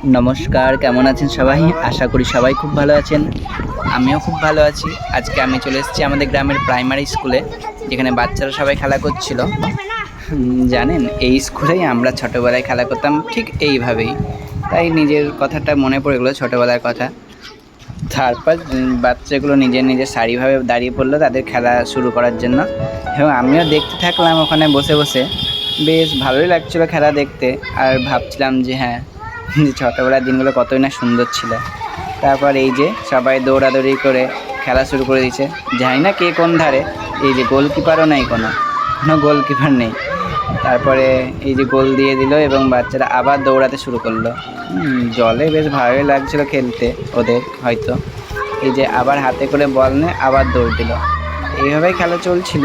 নমস্কার, কেমন আছেন সবাই? আশা করি সবাই খুব ভালো আছেন। আমিও খুব ভালো আছি। আজকে আমি চলে এসেছি আমাদের গ্রামের প্রাইমারি স্কুলে, যেখানে বাচ্চারা সবাই খেলা করছিল। জানেন, এই স্কুলেই আমরা ছোটোবেলায় খেলা করতাম ঠিক এইভাবেই। তাই নিজের কথাটা মনে পড়ে গেলো, ছোটোবেলার কথা। তারপর বাচ্চাগুলো নিজের সারিভাবে দাঁড়িয়ে পড়লো তাদের খেলা শুরু করার জন্য, এবং আমিও দেখতে থাকলাম ওখানে বসে বসে। বেশ ভালোই লাগছিলো খেলা দেখতে, আর ভাবছিলাম যে হ্যাঁ, যে ছোটোবেলার দিনগুলো কতই না সুন্দর ছিল। তারপর এই যে সবাই দৌড়াদৌড়ি করে খেলা শুরু করে দিয়েছে। জানি না কে কোন ধারে, এই যে গোলকিপারও নেই, কোনো গোলকিপার নেই। তারপরে এই যে গোল দিয়ে দিল এবং বাচ্চারা আবার দৌড়াতে শুরু করলো। জলে বেশ ভালোই লাগছিল খেলতে ওদের হয়তো। এই যে আবার হাতে করে বল নিয়ে আবার দৌড় দিল, এইভাবেই খেলা চলছিল।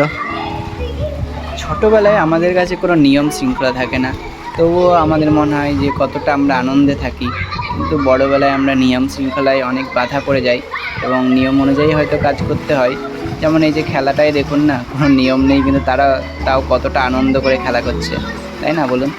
ছোটোবেলায় আমাদের কাছে কোনো নিয়ম শৃঙ্খলা থাকে না, তবুও আমাদের মনে হয় যে কতটা আমরা আনন্দে থাকি। কিন্তু বড়োবেলায় আমরা নিয়ম শৃঙ্খলায় অনেক বাধা পড়ে যাই এবং নিয়ম অনুযায়ী হয়তো কাজ করতে হয়। যেমন এই যে খেলাটাই দেখুন না, কোনো নিয়ম নেই, কিন্তু তারা তাও কতটা আনন্দ করে খেলা করছে, তাই না বলুন?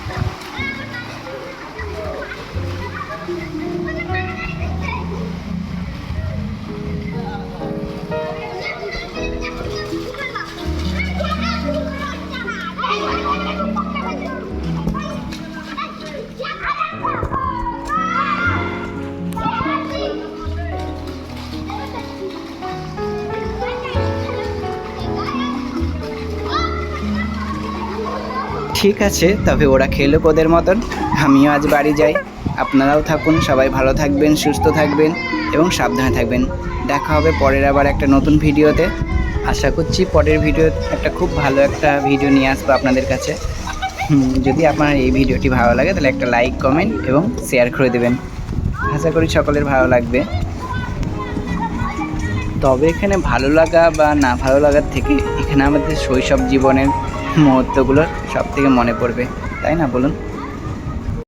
ঠিক আছে, তবে ওরা খেলুক ওদের মতন, আমিও আজ বাড়ি যাই। আপনারাও থাকুন, সবাই ভালো থাকবেন, সুস্থ থাকবেন এবং সাবধানে থাকবেন। দেখা হবে পরের আবার একটা নতুন ভিডিওতে। আশা করছি পরের ভিডিও একটা খুব ভালো একটা ভিডিও নিয়ে আসবো আপনাদের কাছে। যদি আপনার এই ভিডিওটি ভালো লাগে তাহলে একটা লাইক, কমেন্ট এবং শেয়ার করে দেবেন। আশা করি সকলের ভালো লাগবে। তবে এখানে ভালো লাগা বা না ভালো লাগার থেকে এখানে আমাদের শৈশব জীবনের মুহূর্তগুলো সব থেকে মনে পড়বে, তাই না বলুন?